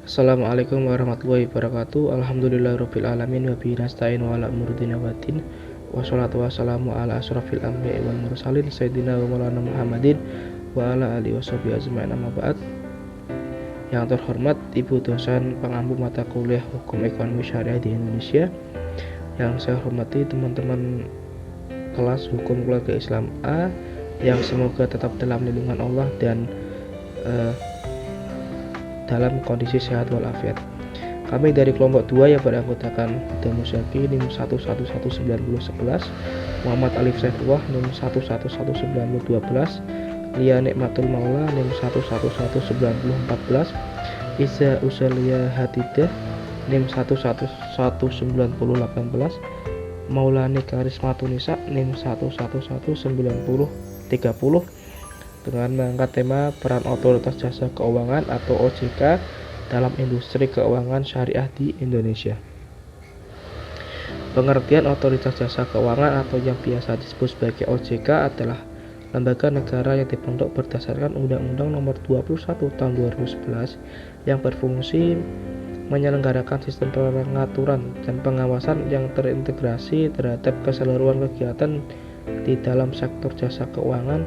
Assalamualaikum warahmatullahi wabarakatuh. Alhamdulillahirabbil alamin wa bihi nasta'in wa ala umuri dunya waddin. Wassalatu wassalamu ala asyrafil anbiya'i wal mursalin sayyidina wa maulana Muhammadin wa ala alihi washabihi ajmain, amma ba'd. Yang terhormat Ibu dosen pengampu mata kuliah Hukum Ekonomi Syariah di Indonesia, yang saya hormati teman-teman kelas Hukum Keluarga Islam A yang semoga tetap dalam lindungan Allah dan dalam kondisi sehat walafiat. Kami dari kelompok 2 yang beranggotakan Huda Musyaki NIM 111911, Muhammad Alif Saifullah NIM 111912, Lia Nikmatul Maula NIM 111914, Iza Uzalia Hatidah NIM 111918, Maulani Karismatunisa NIM 111930 dengan mengangkat tema peran Otoritas Jasa Keuangan atau OJK dalam industri keuangan syariah di Indonesia. Pengertian Otoritas Jasa Keuangan atau yang biasa disebut sebagai OJK adalah lembaga negara yang dibentuk berdasarkan Undang-Undang Nomor 21 Tahun 2011 yang berfungsi menyelenggarakan sistem pengaturan dan pengawasan yang terintegrasi terhadap keseluruhan kegiatan di dalam sektor jasa keuangan,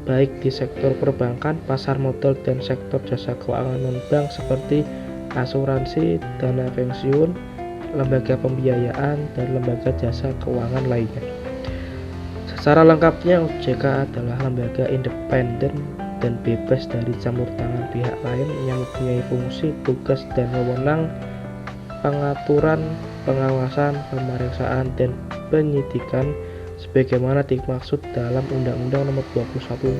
baik di sektor perbankan, pasar modal, dan sektor jasa keuangan non-bank seperti asuransi, dana pensiun, lembaga pembiayaan, dan lembaga jasa keuangan lainnya. Secara lengkapnya, OJK adalah lembaga independen dan bebas dari campur tangan pihak lain yang mempunyai fungsi, tugas, dan wewenang pengaturan, pengawasan, pemeriksaan, dan penyidikan sebagaimana dimaksud dalam Undang-Undang Nomor 21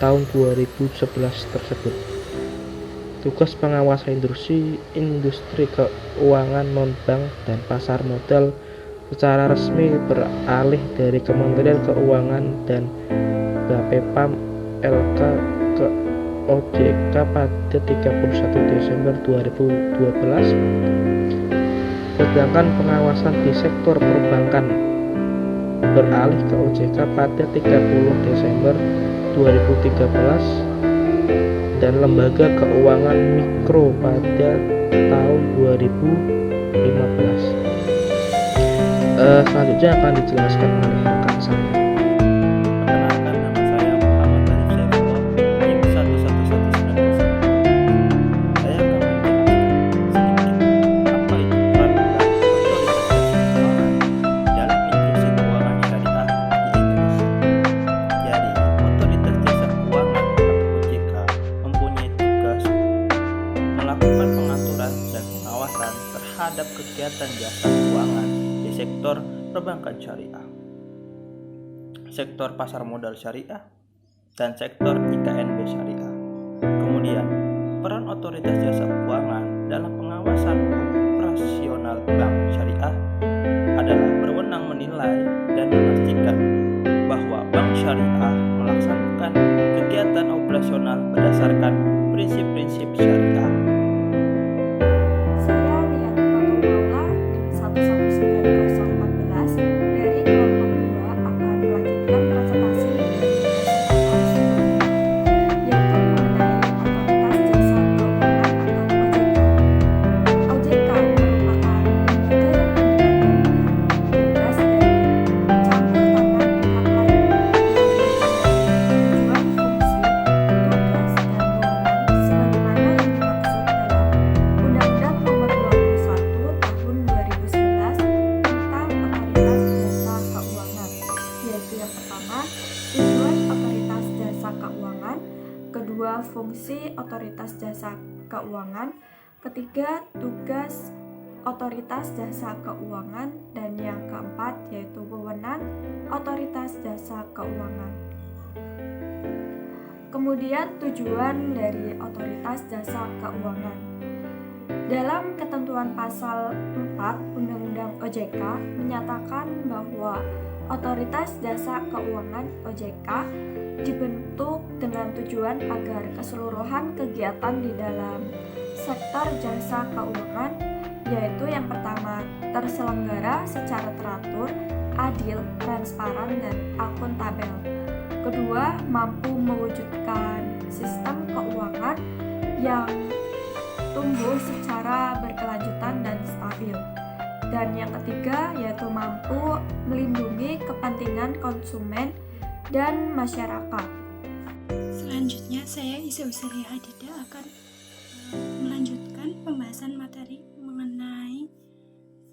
Tahun 2011 tersebut. Tugas pengawasan industri keuangan non-bank dan pasar modal secara resmi beralih dari Kementerian Keuangan dan Bapepam LK ke OJK pada 31 Desember 2012, sedangkan pengawasan di sektor perbankan beralih ke OJK pada 30 Desember 2013 dan lembaga keuangan mikro pada tahun 2015. Selanjutnya akan dijelaskan oleh rekan saya. terhadap kegiatan jasa keuangan di sektor perbankan syariah, sektor pasar modal syariah, dan sektor IKNB syariah. Kemudian, peran otoritas jasa keuangan dalam pengawasan operasional bank syariah adalah berwenang menilai dan memastikan bahwa bank syariah melaksanakan kegiatan operasional berdasarkan prinsip-prinsip syariah. Kedua, fungsi otoritas jasa keuangan. Ketiga, tugas otoritas jasa keuangan. Dan yang keempat yaitu wewenang otoritas jasa keuangan. Kemudian tujuan dari otoritas jasa keuangan. Dalam ketentuan pasal 4 Undang-Undang OJK menyatakan bahwa Otoritas Jasa Keuangan OJK dibentuk dengan tujuan agar keseluruhan kegiatan di dalam sektor jasa keuangan, yaitu yang pertama terselenggara secara teratur, adil, transparan, dan akuntabel. Kedua, mampu mewujudkan sistem keuangan yang tumbuh secara berkelanjutan dan stabil. Dan yang ketiga yaitu mampu melindungi kepentingan konsumen dan masyarakat. Selanjutnya, saya Isa Usri Hadida akan melanjutkan pembahasan materi mengenai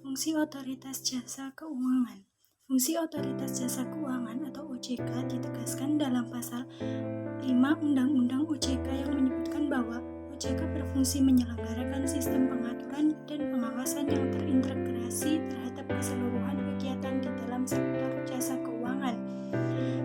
fungsi Otoritas Jasa Keuangan. Fungsi Otoritas Jasa Keuangan atau OJK ditegaskan dalam pasal 5 Undang-Undang OJK yang menyebutkan bahwa OJK berfungsi menyelenggarakan sistem pengaturan dan pengawasan yang terintegrasi terhadap keseluruhan kegiatan di dalam sektor jasa keuangan.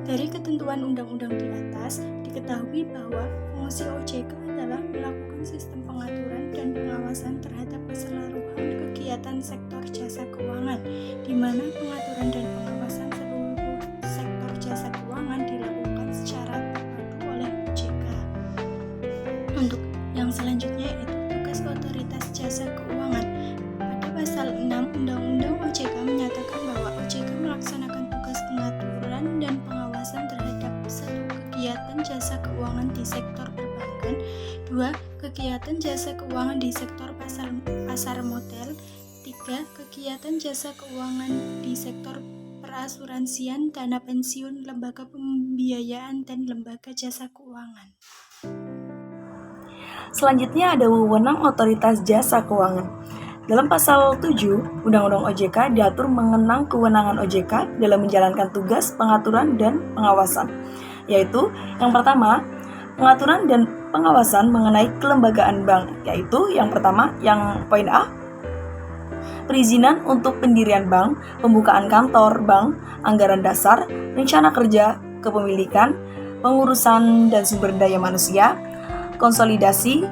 Dari ketentuan undang-undang di atas, diketahui bahwa fungsi OJK adalah melakukan sistem pengaturan dan pengawasan terhadap keseluruhan kegiatan sektor jasa keuangan, di mana pengaturan dan pengawasan seluruh sektor jasa keuangan dilakukan secara terpadu oleh OJK. Untuk yang selanjutnya yaitu tugas Otoritas Jasa Keuangan. Pada pasal 6 Undang-Undang OJK menyatakan bahwa OJK melaksanakan tugas pengaturan dan pengawasan terhadap 1. Kegiatan jasa keuangan di sektor perbankan, 2. Kegiatan jasa keuangan di sektor pasar modal, 3. Kegiatan jasa keuangan di sektor perasuransian, dana pensiun, lembaga pembiayaan, dan lembaga jasa keuangan. Selanjutnya ada wewenang Otoritas Jasa Keuangan. Dalam pasal 7 Undang-Undang OJK diatur mengenang kewenangan OJK dalam menjalankan tugas pengaturan dan pengawasan, yaitu yang pertama, pengaturan dan pengawasan mengenai kelembagaan bank, yaitu yang pertama, yang poin A, perizinan untuk pendirian bank, pembukaan kantor bank, anggaran dasar, rencana kerja, kepemilikan, pengurusan dan sumber daya manusia, konsolidasi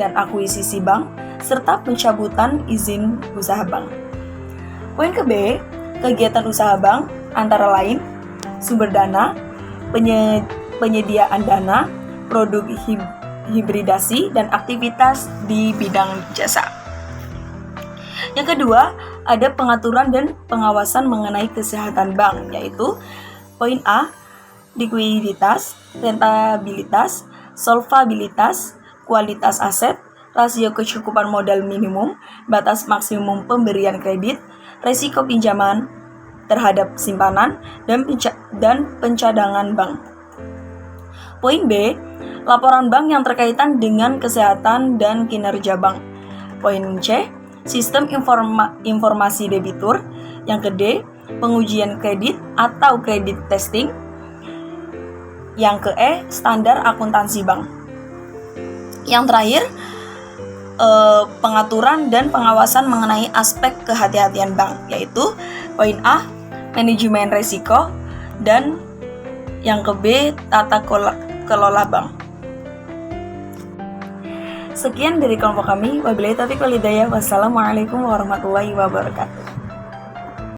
dan akuisisi bank, serta pencabutan izin usaha bank. Poin ke B, kegiatan usaha bank antara lain sumber dana, penyediaan dana, produk hibridasi, dan aktivitas di bidang jasa. Yang kedua, ada pengaturan dan pengawasan mengenai kesehatan bank, yaitu poin A, likuiditas, rentabilitas, solvabilitas, kualitas aset, rasio kecukupan modal minimum, batas maksimum pemberian kredit, resiko pinjaman terhadap simpanan, dan pencadangan bank. Poin B, laporan bank yang terkaitan dengan kesehatan dan kinerja bank. Poin C, sistem informasi debitur. Yang ke D, pengujian kredit atau kredit testing. Yang ke E, standar akuntansi bank. Yang terakhir, pengaturan dan pengawasan mengenai aspek kehati-hatian bank, yaitu poin A, manajemen risiko, dan yang ke B, tata kelola bank. Sekian dari kelompok kami. Wabillahi taufiq wal hidayah. Wassalamualaikum warahmatullahi wabarakatuh.